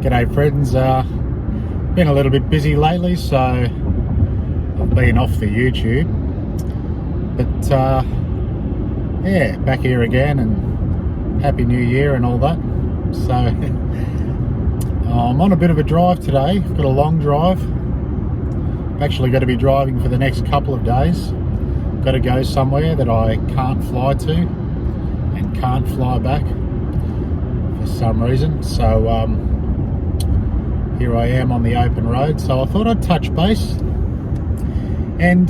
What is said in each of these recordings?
G'day friends, been a little bit busy lately, so I've been off the YouTube, but yeah, back here again, and Happy New Year and all that. So I'm on a bit of a drive today. I've got a long drive. I've actually got to be driving for the next couple of days. Got to go somewhere that I can't fly to and can't fly back for some reason. So here I am on the open road, so I thought I'd touch base and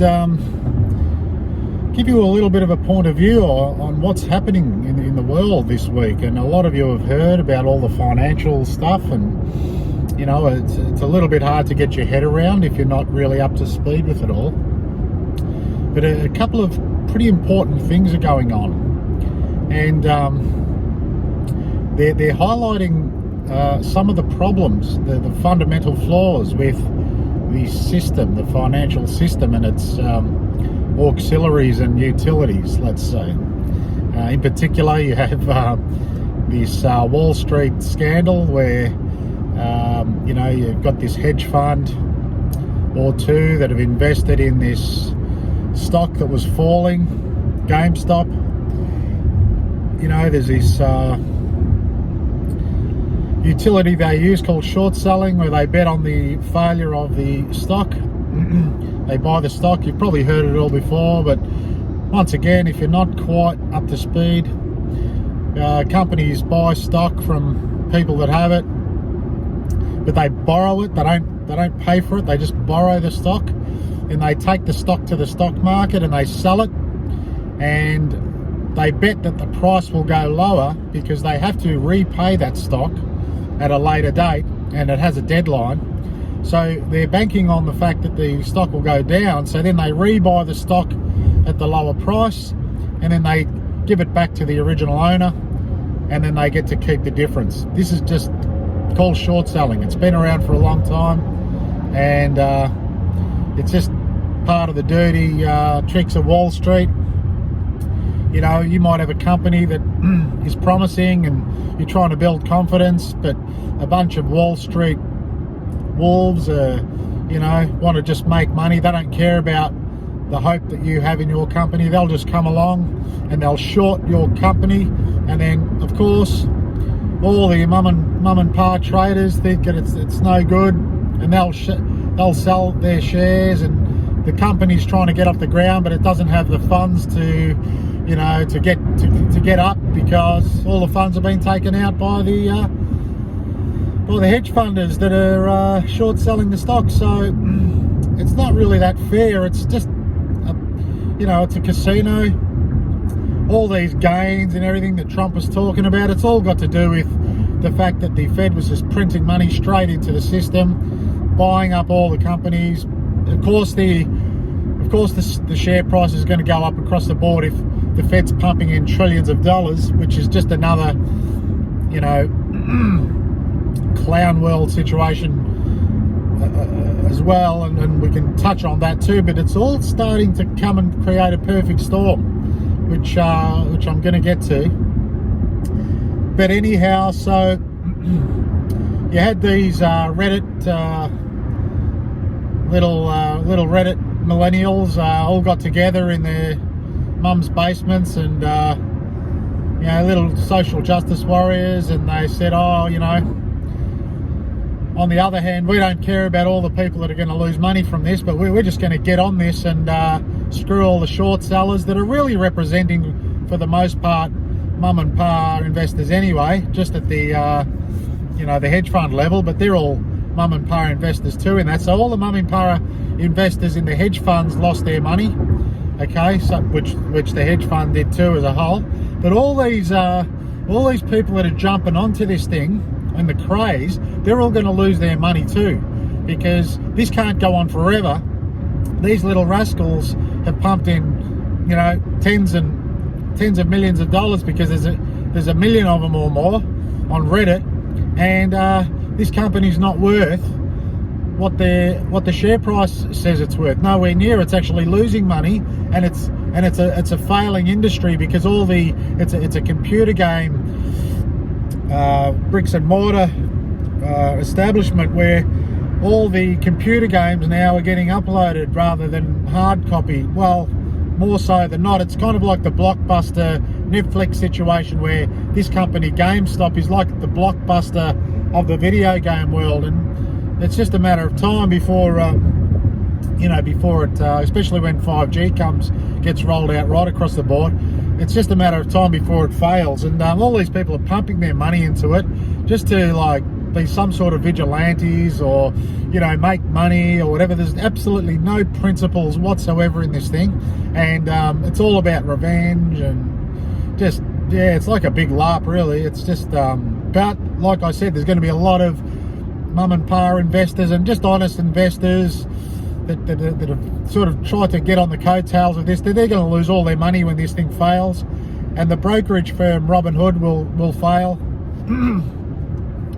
give you a little bit of a point of view on what's happening in the world this week. And a lot of you have heard about all the financial stuff, and you know, it's a little bit hard to get your head around if you're not really up to speed with it all. But a couple of pretty important things are going on, and they're highlighting some of the problems, the fundamental flaws with the system, the financial system, and its auxiliaries and utilities, let's say. In particular, you have this Wall Street scandal where, you know, you've got this hedge fund or two that have invested in this stock that was falling, GameStop. You know, there's this utility they use called short selling, where they bet on the failure of the stock. They buy the stock. You've probably heard it all before, but once again, if you're not quite up to speed, companies buy stock from people that have it, but they borrow it. They don't pay for it. They just borrow the stock, and they take the stock to the stock market and they sell it, and they bet that the price will go lower because they have to repay that stock at a later date, and it has a deadline. So they're banking on the fact that the stock will go down, so then they rebuy the stock at the lower price, and then they give it back to the original owner, and then they get to keep the difference. This is just called short selling. It's been around for a long time, and it's just part of the dirty tricks of Wall Street. You know, you might have a company that is promising and you're trying to build confidence, but a bunch of Wall Street wolves, you know, want to just make money. They don't care about the hope that you have in your company. They'll just come along and they'll short your company, and then, of course, all the mum and pa traders think that it's no good, and they'll sell their shares, and the company's trying to get off the ground, but it doesn't have the funds to, you know, to get up, because all the funds have been taken out by the hedge funders that are short selling the stock. So it's not really that fair. It's just you know, it's a casino. All these gains and everything that Trump was talking about, it's all got to do with the fact that the Fed was just printing money straight into the system, buying up all the companies. Of course the share price is going to go up across the board if the Fed's pumping in trillions of dollars, which is just another, you know, clown world situation as well, and we can touch on that too. But it's all starting to come and create a perfect storm, which I'm going to get to. But anyhow, so you had these Reddit little Reddit millennials all got together in their mum's basements, and you know, little social justice warriors, and they said, oh, you know, on the other hand, we don't care about all the people that are going to lose money from this, but we're just going to get on this and screw all the short sellers that are really representing, for the most part, mum and pa investors anyway, just at the you know, the hedge fund level, but they're all mum and pa investors too in that. So all the mum and pa investors in the hedge funds lost their money, okay, so which the hedge fund did too as a whole. But all these people that are jumping onto this thing and the craze, they're all going to lose their money too, because this can't go on forever. These little rascals have pumped in, you know, tens of millions of dollars, because there's a million of them or more on Reddit, and this company's not worth what the share price says it's worth. Nowhere near. It's actually losing money, and it's a failing industry, because it's a computer game, bricks and mortar establishment where all the computer games now are getting uploaded rather than hard copy. Well, more so than not. It's kind of like the Blockbuster Netflix situation, where this company GameStop is like the Blockbuster of the video game world, and it's just a matter of time before before it, especially when 5G gets rolled out right across the board, it's just a matter of time before it fails. And all these people are pumping their money into it just to like be some sort of vigilantes, or make money or whatever. There's absolutely no principles whatsoever in this thing, and it's all about revenge and just, yeah, it's like a big LARP really. It's just but like I said, there's going to be a lot of mum and pa investors and just honest investors that have sort of tried to get on the coattails of this. They're going to lose all their money when this thing fails, and the brokerage firm Robinhood will fail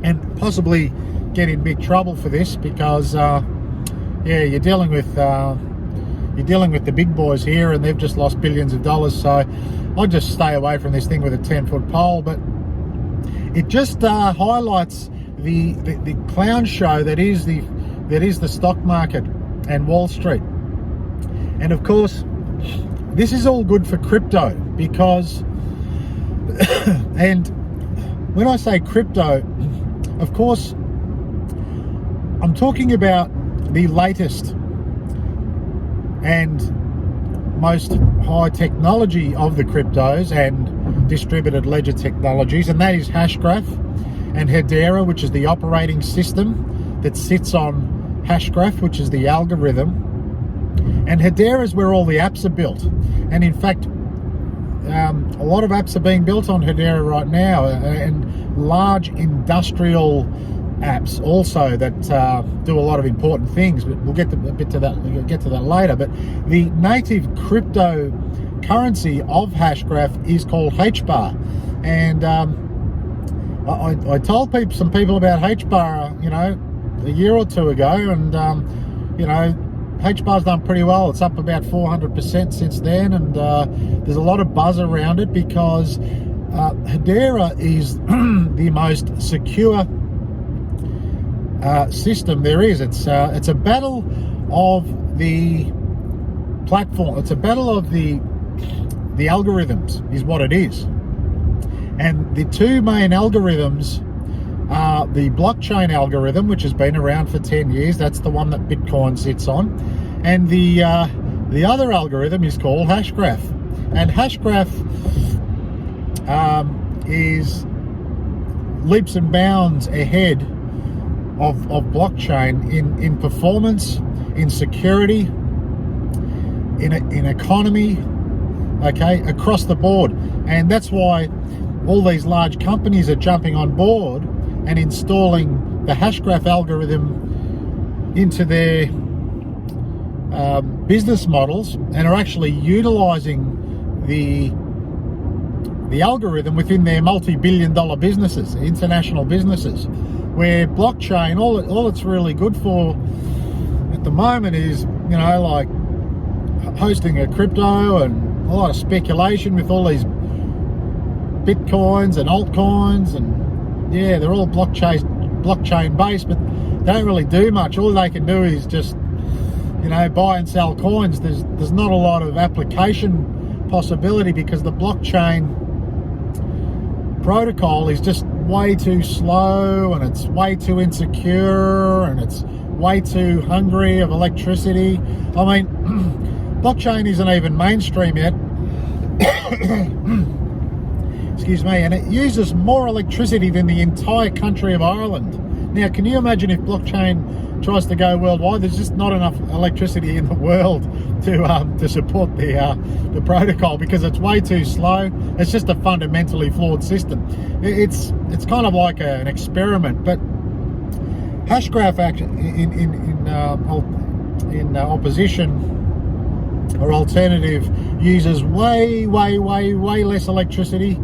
and possibly get in big trouble for this, because you're dealing with the big boys here, and they've just lost billions of dollars. So I'd just stay away from this thing with a 10-foot pole. But it just highlights the clown show that is the stock market and Wall Street. And of course, this is all good for crypto, because and when I say crypto, of course, I'm talking about the latest and most high technology of the cryptos and distributed ledger technologies, and that is Hashgraph and Hedera, which is the operating system that sits on Hashgraph, which is the algorithm. And Hedera is where all the apps are built. And in fact, a lot of apps are being built on Hedera right now, and large industrial apps also that do a lot of important things. But we'll get to that later. But the native cryptocurrency of Hashgraph is called HBAR, and I told some people about HBAR, a year or two ago, and HBAR's done pretty well. It's up about 400% since then, and there's a lot of buzz around it because Hedera is the most secure system there is. It's a battle of the platform. It's a battle of the algorithms, is what it is. And the two main algorithms are the blockchain algorithm, which has been around for 10 years. That's the one that Bitcoin sits on. And the other algorithm is called Hashgraph. And Hashgraph is leaps and bounds ahead of blockchain in performance, in security, in economy, okay, across the board. And that's why all these large companies are jumping on board and installing the Hashgraph algorithm into their business models, and are actually utilizing the algorithm within their multi-billion-dollar businesses, international businesses, where blockchain, all it's really good for at the moment is, like hosting a crypto and a lot of speculation with all these Bitcoins and altcoins, and yeah, they're all blockchain based, but they don't really do much. All they can do is just, buy and sell coins. There's not a lot of application possibility because the blockchain protocol is just way too slow, and it's way too insecure, and it's way too hungry of electricity. I mean, blockchain isn't even mainstream yet. Excuse me, and it uses more electricity than the entire country of Ireland. Now, can you imagine if blockchain tries to go worldwide? There's just not enough electricity in the world to support the protocol, because it's way too slow. It's just a fundamentally flawed system. It's kind of like an experiment. But Hashgraph in opposition or alternative uses way less electricity.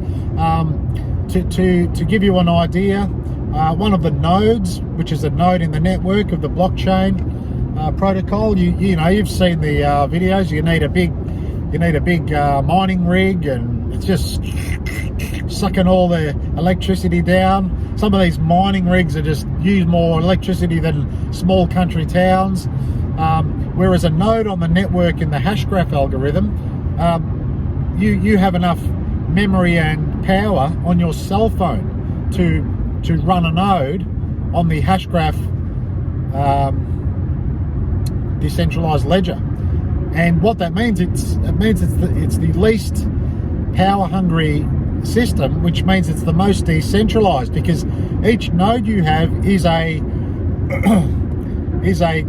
To give you an idea, one of the nodes, which is a node in the network of the blockchain protocol, you've seen the videos. You need a big mining rig and It's just sucking all the electricity down. Some of these mining rigs are just use more electricity than small country towns. Whereas a node on the network in the Hashgraph algorithm, you have enough memory and power on your cell phone to run a node on the Hashgraph decentralized ledger. And what that means, it's the least power hungry system, which means it's the most decentralized, because each node you have is a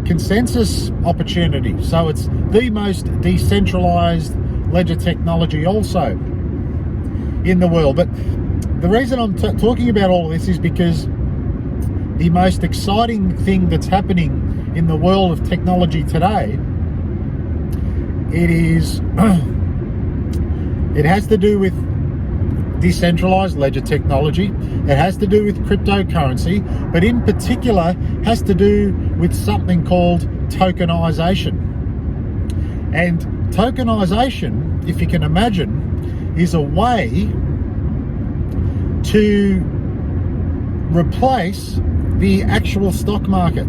consensus opportunity. So it's the most decentralized ledger technology also in the world. But the reason I'm talking about all of this is because the most exciting thing that's happening in the world of technology today, it has to do with decentralized ledger technology. It has to do with cryptocurrency, but in particular has to do with something called tokenization. And tokenization, if you can imagine, is a way to replace the actual stock market.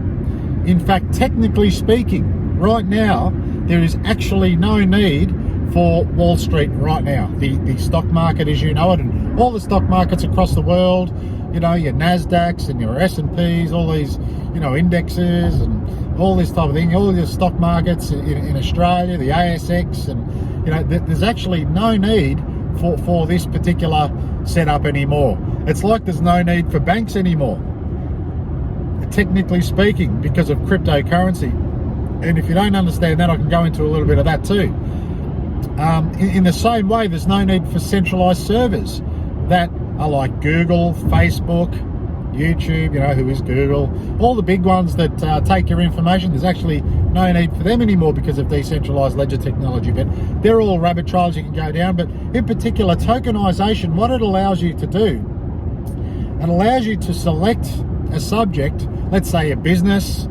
In fact, technically speaking, right now, there is actually no need for Wall Street right now. The stock market as you know it, and all the stock markets across the world, your NASDAQs and your S&Ps, all these, indexes and all this type of thing, all the stock markets in Australia, the ASX, and, there's actually no need for this particular setup anymore. It's like there's no need for banks anymore, technically speaking, because of cryptocurrency. And if you don't understand that, I can go into a little bit of that too. In the same way, there's no need for centralized servers that are like Google, Facebook, YouTube, who is Google, all the big ones that take your information. There's actually no need for them anymore because of decentralized ledger technology. But they're all rabbit trails you can go down. But in particular, tokenization, what it allows you to do, it allows you to select a subject, let's say a business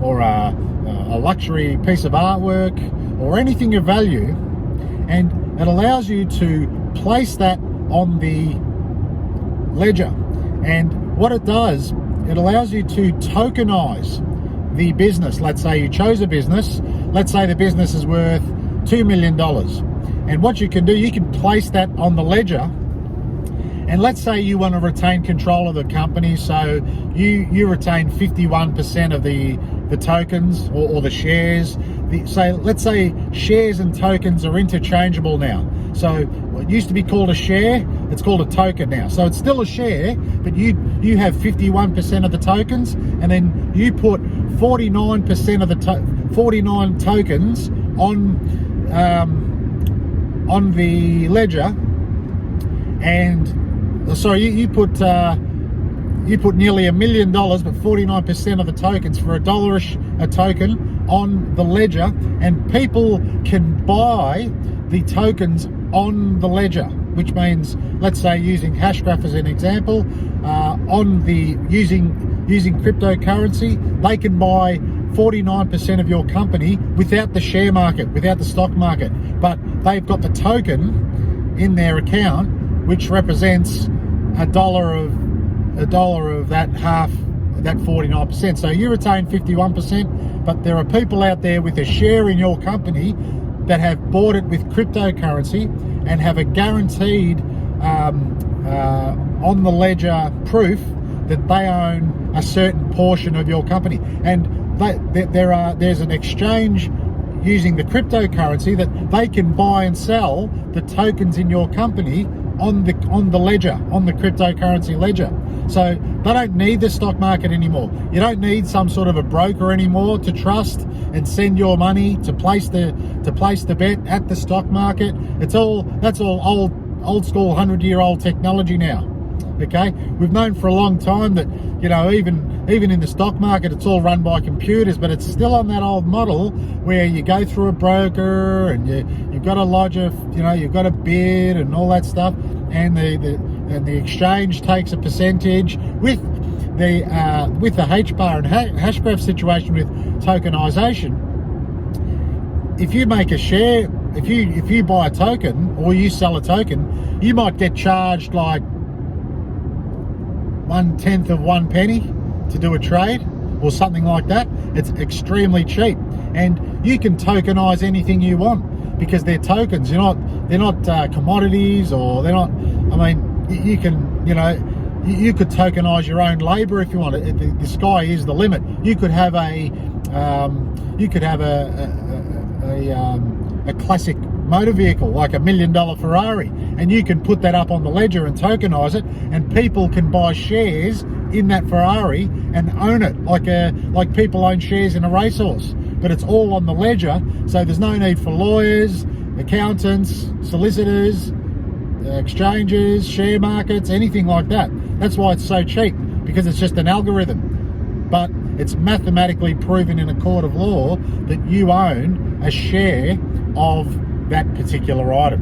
or a luxury piece of artwork or anything of value, and it allows you to place that on the ledger. And what it does, it allows you to tokenize the business. Let's say you chose a business, let's say the business is worth $2 million. And what you can do, you can place that on the ledger. And let's say you want to retain control of the company, so you retain 51% of the tokens or the shares. So let's say shares and tokens are interchangeable now. So what used to be called a share, it's called a token now. So it's still a share, but you have 51% of the tokens, and then you put 49% of the 49 tokens on the ledger, and sorry, you put nearly $1 million, but 49% of the tokens for $1 a token on the ledger, and people can buy the tokens on the ledger, which means, let's say, using Hashgraph as an example, using cryptocurrency, they can buy 49% of your company without the share market, without the stock market, but they've got the token in their account, which represents a dollar of that half, that 49%. So you retain 51%, but there are people out there with a share in your company that have bought it with cryptocurrency and have a guaranteed on the ledger proof that they own a certain portion of your company. And there's an exchange using the cryptocurrency that they can buy and sell the tokens in your company on the ledger, on the cryptocurrency ledger. So they don't need the stock market anymore. You don't need some sort of a broker anymore to trust and send your money to place the bet at the stock market. That's all old school 100-year-old technology now. Okay, we've known for a long time that even in the stock market it's all run by computers, but it's still on that old model where you go through a broker and you've got to lodge you've got to bid and all that stuff, and the exchange takes a percentage with the HBAR and Hashgraph situation with tokenization. If you make a share, if you buy a token or you sell a token, you might get charged like 1/10 of 1 penny to do a trade or something like that. It's extremely cheap, and you can tokenize anything you want because they're tokens. They're not commodities, or they're not. I mean, you can, you could tokenize your own labor if you want. The sky is the limit. You could have a classic motor vehicle like $1 million Ferrari, and you can put that up on the ledger and tokenize it, and people can buy shares in that Ferrari and own it like people own shares in a racehorse. But it's all on the ledger, so there's no need for lawyers, accountants, solicitors, exchanges, share markets, anything like that. That's why it's so cheap, because it's just an algorithm. But it's mathematically proven in a court of law that you own a share of that particular item.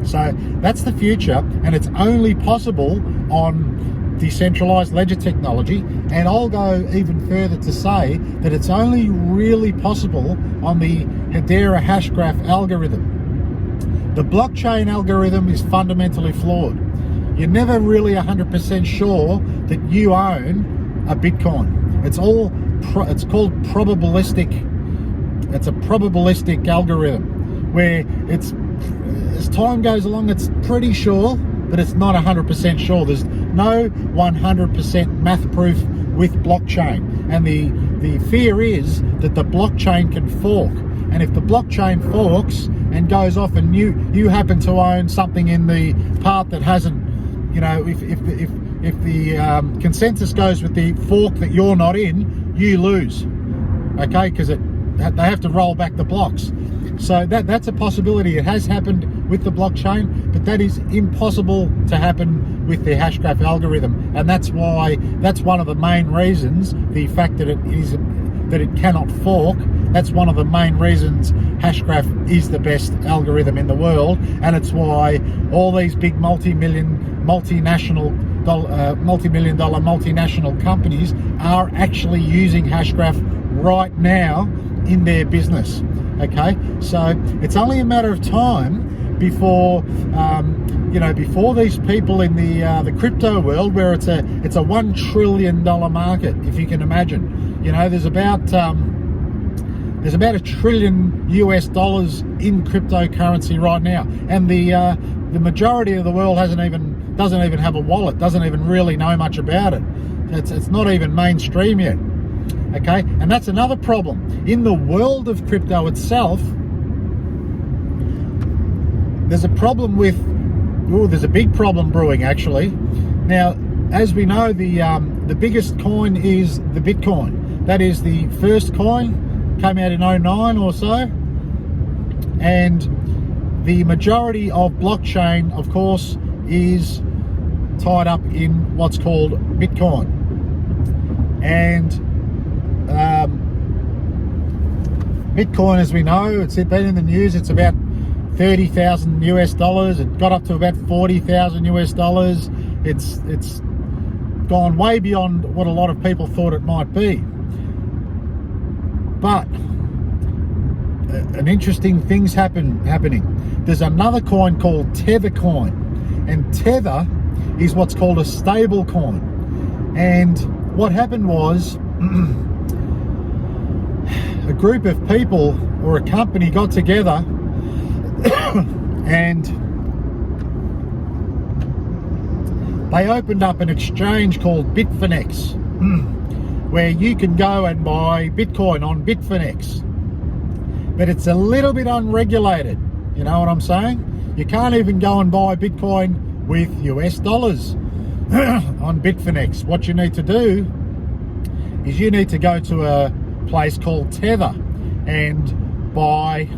So that's the future, and it's only possible on decentralized ledger technology. And I'll go even further to say that it's only really possible on the Hedera Hashgraph algorithm. The blockchain algorithm is fundamentally flawed. You're never really 100% sure that you own a Bitcoin. It's called probabilistic. It's a probabilistic algorithm where it's, as time goes along, it's pretty sure, but it's not 100% sure. There's no 100% math proof with blockchain, and the fear is that the blockchain can fork, and if the blockchain forks and goes off, and you happen to own something in the part that hasn't, if the consensus goes with the fork that you're not in, you lose, okay, because they have to roll back the blocks. So that's a possibility. It has happened with the blockchain, but that is impossible to happen with the Hashgraph algorithm, and that's one of the main reasons. The fact that it cannot fork. That's one of the main reasons Hashgraph is the best algorithm in the world, and it's why all these big multi-million dollar multinational companies are actually using Hashgraph right now in their business. Okay, so it's only a matter of time before before these people in the crypto world, where it's a $1 trillion market, if you can imagine. There's about $1 trillion in cryptocurrency right now, and the majority of the world doesn't even have a wallet, doesn't even really know much about it. It's not even mainstream yet. Okay, and that's another problem. In the world of crypto itself, there's a big problem brewing, actually. Now, as we know, the biggest coin is the Bitcoin. That is the first coin, came out in 2009 or so, and the majority of blockchain, of course, is tied up in what's called Bitcoin. And Bitcoin, as we know, it's been in the news. It's about $30,000 US. It got up to about $40,000 US. It's gone way beyond what a lot of people thought it might be. But an interesting thing's happening. There's another coin called Tether coin, and Tether is what's called a stable coin. And what happened was a group of people or a company got together and they opened up an exchange called Bitfinex, where you can go and buy Bitcoin on Bitfinex. But it's a little bit unregulated, you know what I'm saying? You can't even go and buy Bitcoin with US dollars on Bitfinex. What you need to do is you need to go to a place called Tether and buy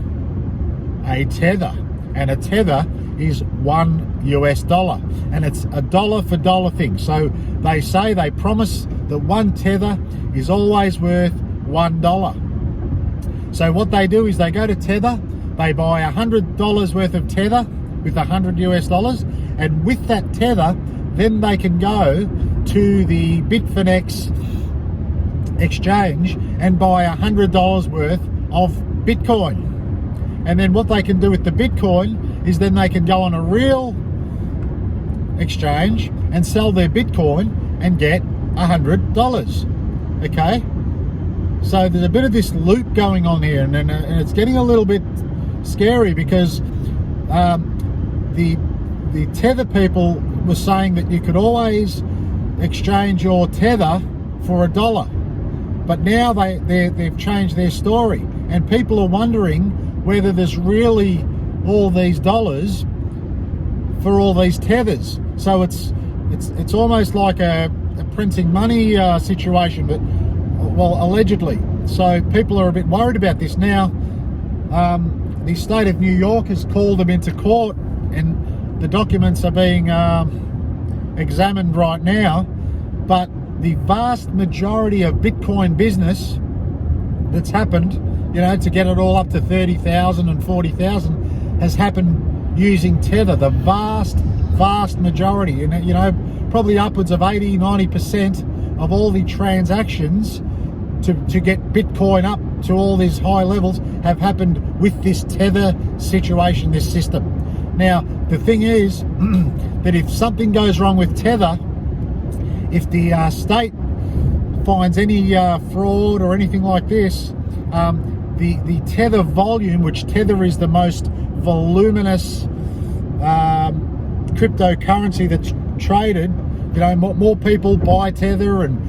a Tether, and a Tether is $1 US, and it's a dollar for dollar thing. So they promise that one Tether is always worth $1. So what they do is they go to Tether, they buy $100 worth of Tether with $100 US, and with that Tether, then they can go to the Bitfinex exchange and buy $100 worth of Bitcoin. And then what they can do with the Bitcoin is then they can go on a real exchange and sell their Bitcoin and get $100. Okay, so there's a bit of this loop going on here, and it's getting a little bit scary because the Tether people were saying that you could always exchange your Tether for $1, but now they've changed their story, and people are wondering whether there's really all these dollars for all these tethers. So it's almost like a printing money situation, but well, allegedly. So people are a bit worried about this now. The state of New York has called them into court, and the documents are being examined right now. But the vast majority of Bitcoin business that's happened, to get it all up to 30,000 and 40,000 has happened using Tether. The vast majority, and probably upwards of 80-90% of all the transactions to get Bitcoin up to all these high levels have happened with this Tether situation, this system. Now, the thing is that if something goes wrong with Tether, if the state finds any fraud or anything like this, the Tether volume, which Tether is the most voluminous cryptocurrency that's traded, more people buy Tether and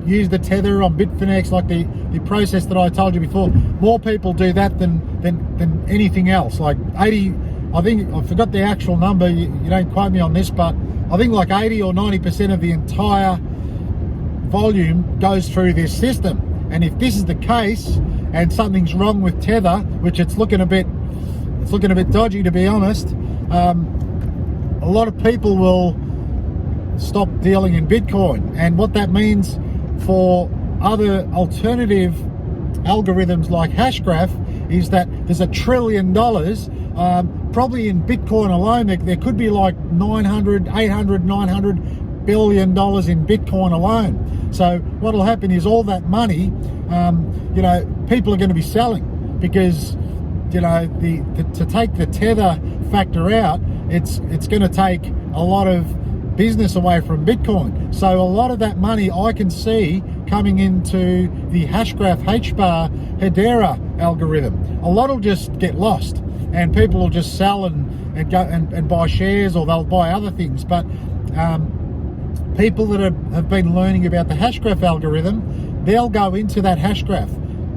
use the Tether on Bitfinex, like the process that I told you before. More people do that than anything else. Like 80, I think, I forgot the actual number, you don't quote me on this, but I think like 80 or 90% of the entire volume goes through this system. And if this is the case and something's wrong with Tether, which it's looking a bit dodgy, to be honest, a lot of people will stop dealing in Bitcoin. And what that means for other alternative algorithms like Hashgraph is that there's $1 trillion probably in Bitcoin alone. There could be like 900 billion dollars in Bitcoin alone. So what'll happen is all that money, people are going to be selling, because to take the Tether factor out, it's going to take a lot of business away from Bitcoin. So a lot of that money I can see coming into the Hashgraph HBAR Hedera algorithm. A lot will just get lost, and people will just sell and go and buy shares, or they'll buy other things. But people that have been learning about the Hashgraph algorithm, they'll go into that Hashgraph.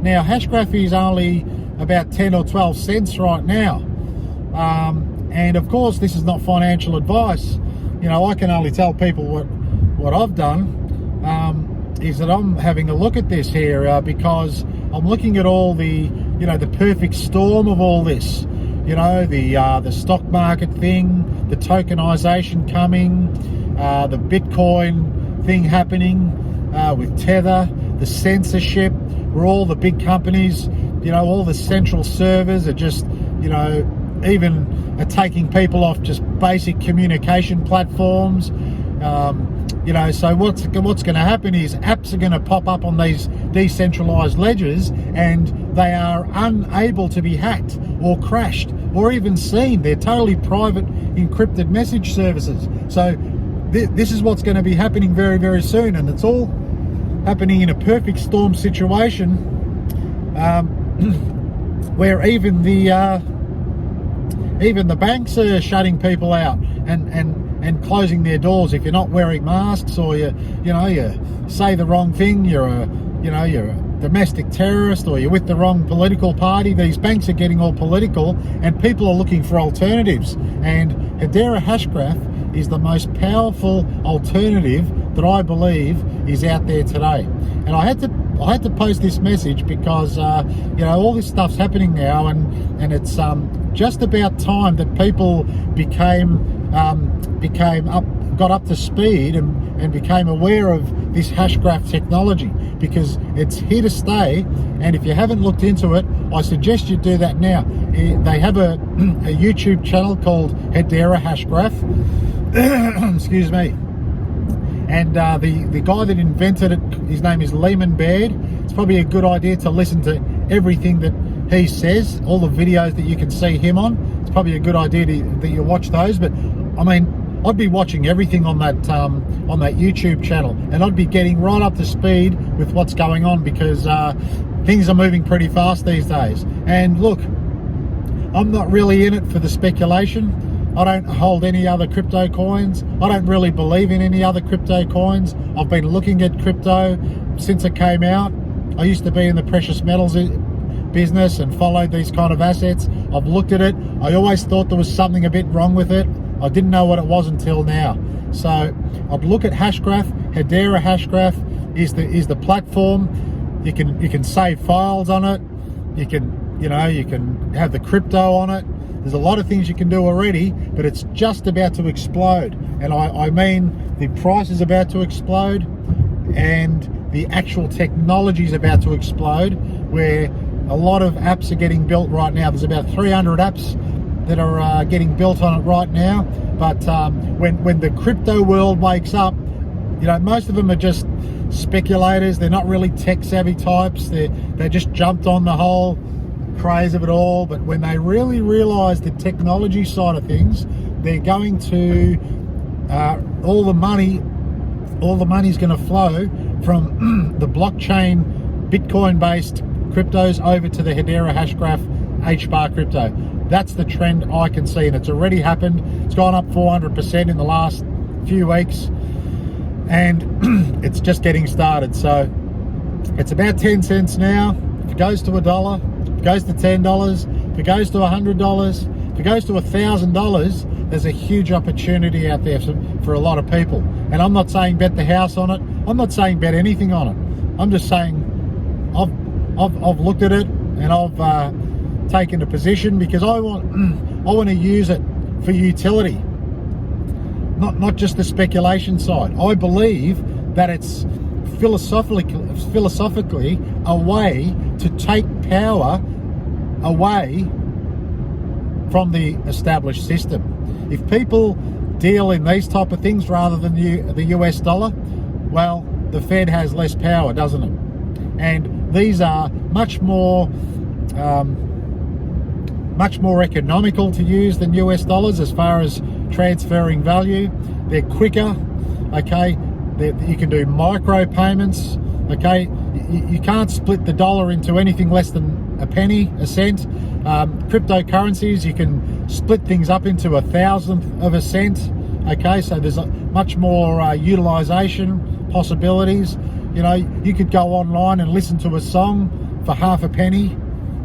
Now, Hashgraph is only about 10 or 12 cents right now. And of course, this is not financial advice. I can only tell people what I've done, is that I'm having a look at this here because I'm looking at all the perfect storm of all this. The stock market thing, the tokenization coming, the Bitcoin thing happening with Tether, the censorship, where all the big companies, all the central servers are just, even are taking people off just basic communication platforms. So what's going to happen is apps are going to pop up on these decentralized ledgers, and they are unable to be hacked or crashed or even seen. They're totally private, encrypted message services. So this is what's going to be happening very, very soon, and it's all happening in a perfect storm situation, where even the banks are shutting people out and closing their doors if you're not wearing masks, or you say the wrong thing, you're a domestic terrorist, or you're with the wrong political party. These banks are getting all political, and people are looking for alternatives. And Hedera Hashgraph is the most powerful alternative that I believe is out there today. And I had to post this message because all this stuff's happening now, and it's just about time that people got up to speed and became aware of this Hashgraph technology, because it's here to stay. And if you haven't looked into it, I suggest you do that now. They have a YouTube channel called Hedera Hashgraph. Excuse me. And the guy that invented it, his name is Leemon Baird. It's probably a good idea to listen to everything that he says, all the videos that you can see him on. It's probably a good idea that you watch those. But I mean, I'd be watching everything on that YouTube channel, and I'd be getting right up to speed with what's going on, because things are moving pretty fast these days. And look, I'm not really in it for the speculation. I don't hold any other crypto coins. I don't really believe in any other crypto coins. I've been looking at crypto since it came out. I used to be in the precious metals business and followed these kind of assets. I've looked at it. I always thought there was something a bit wrong with it. I didn't know what it was until now. So I'd look at Hashgraph. Hedera Hashgraph is the platform. You can save files on it. You can have the crypto on it. There's a lot of things you can do already, but it's just about to explode. And I mean, the price is about to explode, and the actual technology is about to explode, where a lot of apps are getting built right now. There's about 300 apps that are getting built on it right now. But when the crypto world wakes up, most of them are just speculators. They're not really tech savvy types. They just jumped on the whole craze of it all. But when they really realize the technology side of things, they're going to all the money is going to flow from the blockchain Bitcoin based cryptos over to the Hedera Hashgraph HBAR crypto. That's the trend I can see, and it's already happened. It's gone up 400% in the last few weeks, and it's just getting started. So it's about 10 cents now. If it goes to $1, if it goes to $10, if it goes to $100, if it goes to $1,000, there's a huge opportunity out there for a lot of people. And I'm not saying bet the house on it. I'm not saying bet anything on it. I'm just saying I've looked at it, and I've taken a position, because I want to use it for utility, not just the speculation side. I believe that it's philosophically a way to take power away from the established system. If people deal in these type of things rather than the US dollar, well, the Fed has less power, doesn't it? And these are much more economical to use than US dollars as far as transferring value. They're quicker, okay? You can do micro payments, okay? You can't split the dollar into anything less than a penny, a cent. Cryptocurrencies, you can split things up into 1/1000th of a cent, okay? So there's much more utilization possibilities. You could go online and listen to a song for half a penny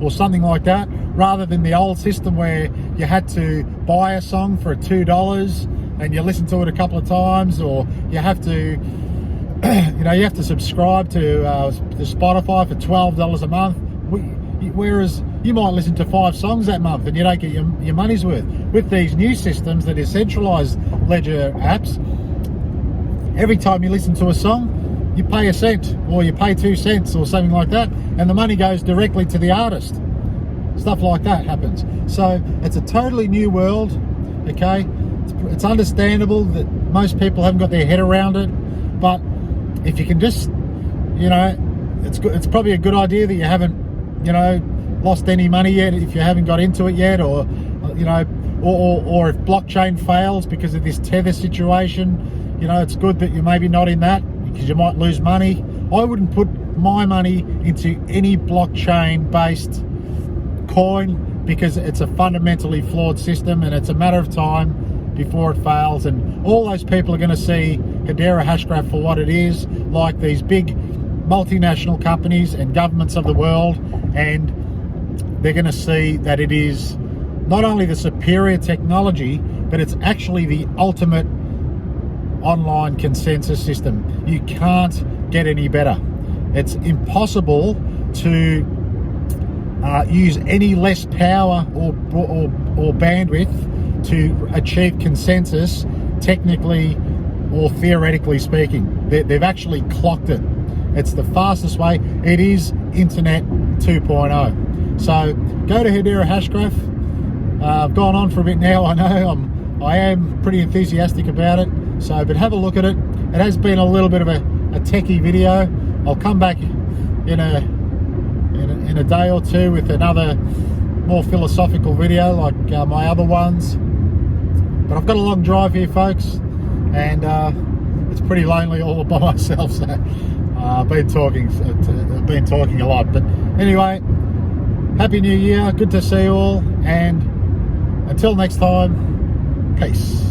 or something like that, rather than the old system where you had to buy a song for $2 and you listen to it a couple of times, or you have to subscribe to Spotify for $12 a month. Whereas you might listen to 5 songs that month and you don't get your money's worth. With these new systems that is centralized ledger apps, every time you listen to a song, you pay a cent, or you pay 2 cents or something like that, and the money goes directly to the artist. Stuff like that happens. So it's a totally new world, okay? It's understandable that most people haven't got their head around it, but if you can just, it's probably a good idea that you haven't, lost any money yet, if you haven't got into it yet, or if blockchain fails because of this Tether situation, it's good that you're maybe not in that, because you might lose money. I wouldn't put my money into any blockchain based coin, because it's a fundamentally flawed system, and it's a matter of time before it fails. And all those people are going to see Hedera Hashgraph for what it is, like these big multinational companies and governments of the world, and they're going to see that it is not only the superior technology, but it's actually the ultimate online consensus system. You can't get any better. It's impossible to use any less power or bandwidth to achieve consensus, technically or theoretically speaking. They've actually clocked it. It's the fastest way. It is Internet 2.0. So go to Hedera Hashgraph. I've gone on for a bit now. I know I am pretty enthusiastic about it. So, but have a look at it. It has been a little bit of a techie video. I'll come back in a day or two with another more philosophical video like my other ones. But I've got a long drive here, folks, and it's pretty lonely all by myself. So I've been talking a lot. But anyway, Happy New Year. Good to see you all, and until next time, peace.